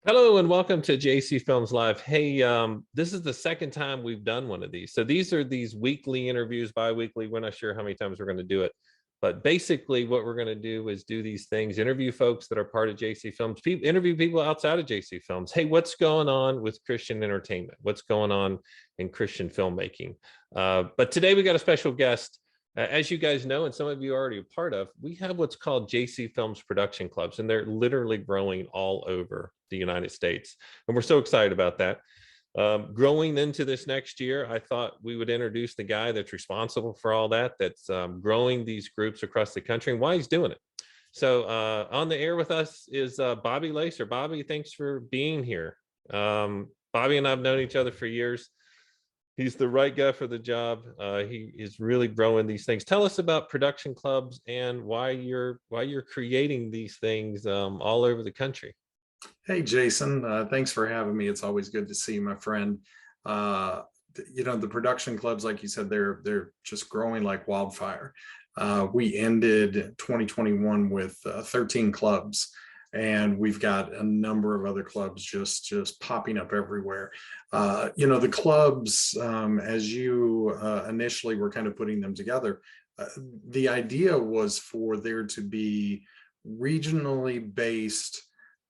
Hello and welcome to JC Films Live. Hey, this is the second time we've done one of these. So these are these weekly interviews, bi-weekly. We're not sure how many times we're going to do it. But basically what we're going to do is do these things, interview folks that are part of JC Films, interview people outside of JC Films. Hey, what's going on with Christian entertainment? What's going on in Christian filmmaking? But today we got a special guest. As you guys know, and some of you are already a part of, we have what's called JC Films production clubs, and they're literally growing all over the United States. And we're so excited about that. Growing into this next year, I thought we would introduce the guy that's responsible for all that, that's growing these groups across the country and why he's doing it. So on the air with us is Bobby Lacer. Bobby, thanks for being here. Bobby and I have known each other for years. He's the right guy for the job. He is really growing these things. Tell us about production clubs and why you're creating these things all over the country. Hey, Jason, thanks for having me. It's always good to see you, my friend. The production clubs, like you said, they're just growing like wildfire. We ended 2021 with 13 clubs. And we've got a number of other clubs just popping up everywhere. The clubs, as you initially were kind of putting them together, the idea was for there to be regionally based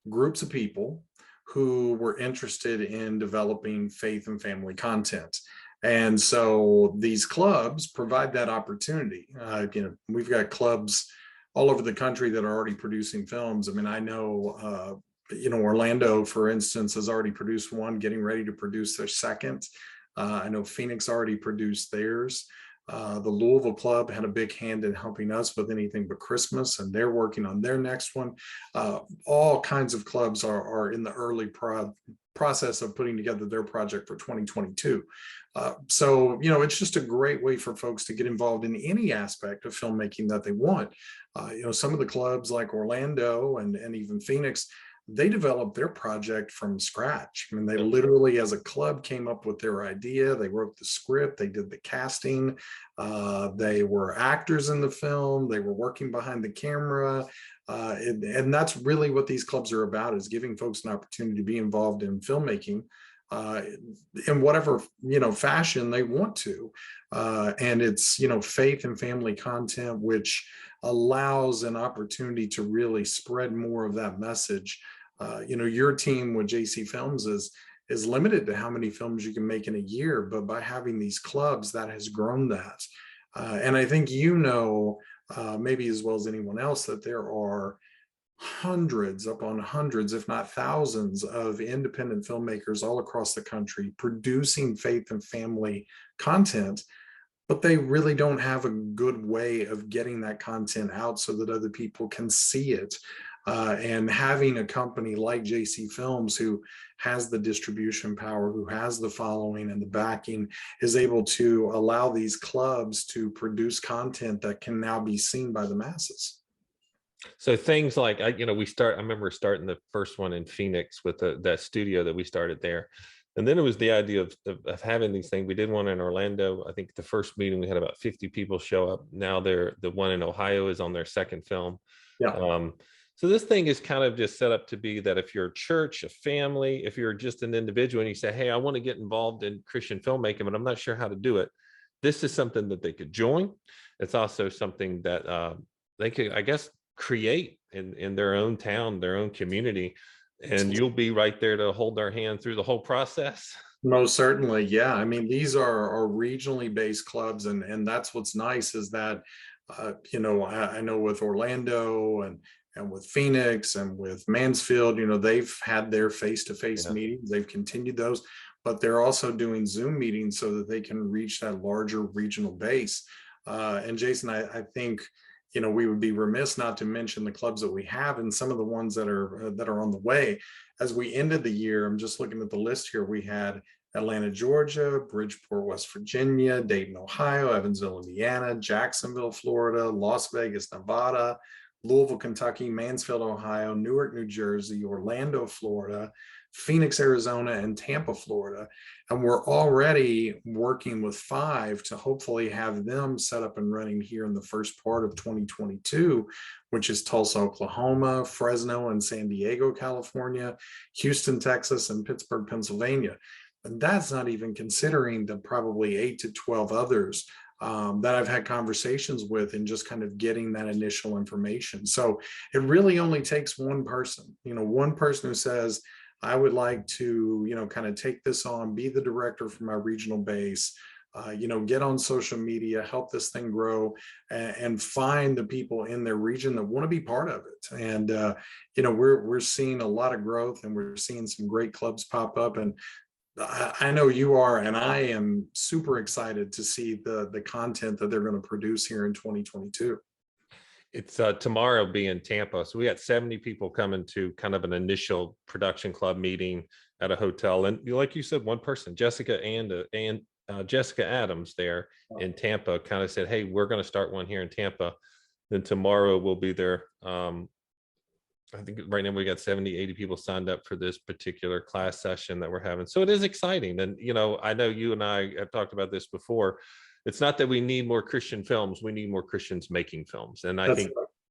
groups of people who were interested in developing faith and family content. And so these clubs provide that opportunity. We've got clubs all over the country that are already producing films. I mean, I know, Orlando, for instance, has already produced one, getting ready to produce their second. I know Phoenix already produced theirs. The Louisville Club had a big hand in helping us with Anything But Christmas, and they're working on their next one. All kinds of clubs are in the early process of putting together their project for 2022. So it's just a great way for folks to get involved in any aspect of filmmaking that they want. Some of the clubs like Orlando and even Phoenix, they developed their project from scratch. I mean, they literally, as a club, came up with their idea. They wrote the script, they did the casting, they were actors in the film, they were working behind the camera. And that's really what these clubs are about, is giving folks an opportunity to be involved in filmmaking in whatever fashion they want to. And it's faith and family content, which allows an opportunity to really spread more of that message. Your team with JC Films is limited to how many films you can make in a year, but by having these clubs, that has grown that. And I think maybe as well as anyone else, that there are hundreds upon hundreds, if not thousands, of independent filmmakers all across the country producing faith and family content, but they really don't have a good way of getting that content out so that other people can see it. And having a company like JC Films, who has the distribution power, who has the following and the backing, is able to allow these clubs to produce content that can now be seen by the masses. So things like, I remember starting the first one in Phoenix with that studio that we started there. And then it was the idea of having these things. We did one in Orlando. I think the first meeting we had about 50 people show up. Now the one in Ohio is on their second film. Yeah. So this thing is kind of just set up to be that if you're a church, a family, if you're just an individual and you say, hey, I want to get involved in Christian filmmaking, but I'm not sure how to do it, this is something that they could join. It's also something that they could, I guess, create in their own town, their own community, and you'll be right there to hold their hand through the whole process. Most certainly. Yeah. I mean, these are regionally based clubs, and that's what's nice, is that I know with Orlando and with Phoenix and with Mansfield, they've had their face-to-face meetings. They've continued those, but they're also doing Zoom meetings so that they can reach that larger regional base. And Jason, I think we would be remiss not to mention the clubs that we have and some of the ones that are on the way. As we ended the year, I'm just looking at the list here. We had Atlanta, Georgia, Bridgeport, West Virginia, Dayton, Ohio, Evansville, Indiana, Jacksonville, Florida, Las Vegas, Nevada, Louisville, Kentucky, Mansfield, Ohio, Newark, New Jersey, Orlando, Florida, Phoenix, Arizona, and Tampa, Florida. And we're already working with 5 to hopefully have them set up and running here in the first part of 2022, which is Tulsa, Oklahoma, Fresno and San Diego, California, Houston, Texas, and Pittsburgh, Pennsylvania. And that's not even considering the probably 8 to 12 others that I've had conversations with, and just kind of getting that initial information. So it really only takes one person, one person who says, I would like to, kind of take this on, be the director for my regional base, get on social media, help this thing grow, and find the people in their region that want to be part of it. And, we're seeing a lot of growth, and we're seeing some great clubs pop up. And I know you are, and I am super excited to see the content that they're going to produce here in 2022. It's tomorrow be in Tampa. So we got 70 people coming to kind of an initial production club meeting at a hotel. And like you said, one person, Jessica and Jessica Adams there in Tampa, kind of said, hey, we're going to start one here in Tampa. Then tomorrow we'll be there. I think right now we got 70, 80 people signed up for this particular class session that we're having. So it is exciting. And, I know you and I have talked about this before. It's not that we need more Christian films. We need more Christians making films. And I think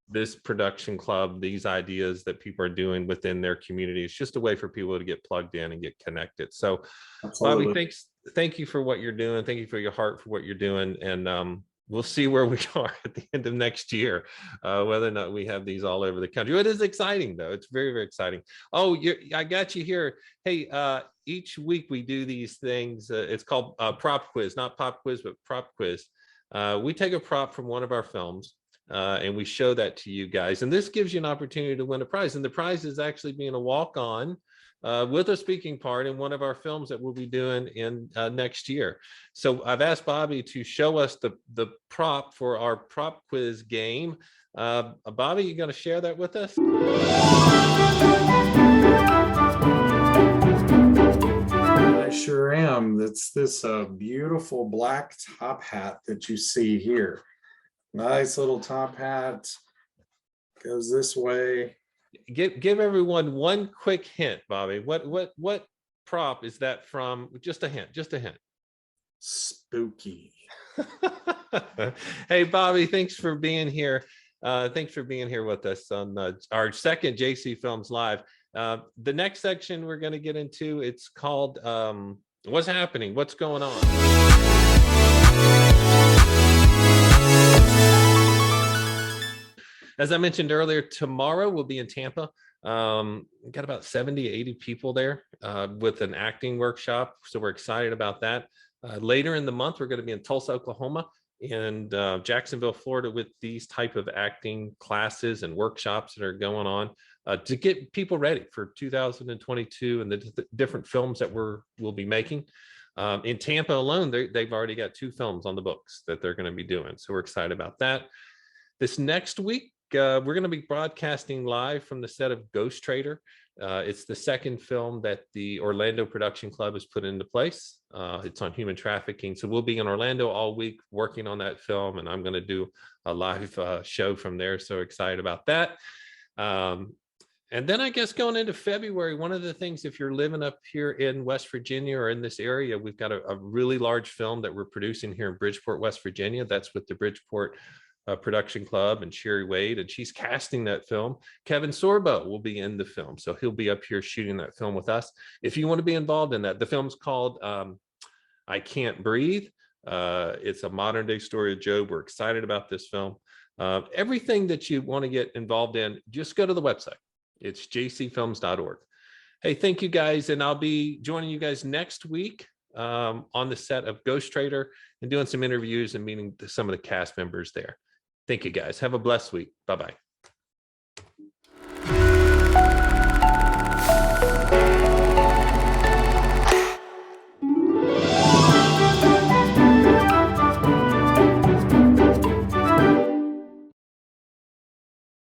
this production club, these ideas that people are doing within their community, is just a way for people to get plugged in and get connected. So Absolutely. Bobby, thank you for what you're doing. Thank you for your heart for what you're doing. And we'll see where we are at the end of next year, whether or not we have these all over the country. It is exciting, though. It's very, very exciting. Oh, I got you here. Hey, each week we do these things. It's called prop quiz, not pop quiz, but prop quiz. We take a prop from one of our films and we show that to you guys. And this gives you an opportunity to win a prize. And the prize is actually being a walk-on with a speaking part in one of our films that we'll be doing in next year. So I've asked Bobby to show us the prop for our prop quiz game. Bobby, you going to share that with us? I sure am. It's this beautiful black top hat that you see here. Nice little top hat. Goes this way. Give everyone one quick hint, Bobby. What prop is that from? Just a hint. Spooky. Hey, Bobby, thanks for being here. Thanks for being here with us on our second JC Films Live. The next section we're going to get into, it's called What's Happening? What's Going On? As I mentioned earlier, tomorrow we'll be in Tampa. Got about 70, 80 people there with an acting workshop. So we're excited about that. Later in the month, we're going to be in Tulsa, Oklahoma, and Jacksonville, Florida, with these type of acting classes and workshops that are going on to get people ready for 2022 and the different films that we'll be making. In Tampa alone, they've already got 2 films on the books that they're going to be doing. So we're excited about that. This next week, we're going to be broadcasting live from the set of Ghost Trader. It's the second film that the Orlando Production Club has put into place. It's on human trafficking. So we'll be in Orlando all week working on that film, and I'm going to do a live show from there. So excited about that. And then I guess going into February, one of the things, if you're living up here in West Virginia or in this area, we've got a really large film that we're producing here in Bridgeport, West Virginia. That's with the Bridgeport Production Club and Sherry Wade, and she's casting that film. Kevin Sorbo will be in the film, so he'll be up here shooting that film with us. If you want to be involved in that, the film's called I Can't Breathe. It's a modern day story of Job. We're excited about this film. Everything that you want to get involved in, just go to the website. It's jcfilms.org. Hey, thank you guys, and I'll be joining you guys next week on the set of Ghost Trader and doing some interviews and meeting some of the cast members there. Thank you guys. Have a blessed week. Bye-bye.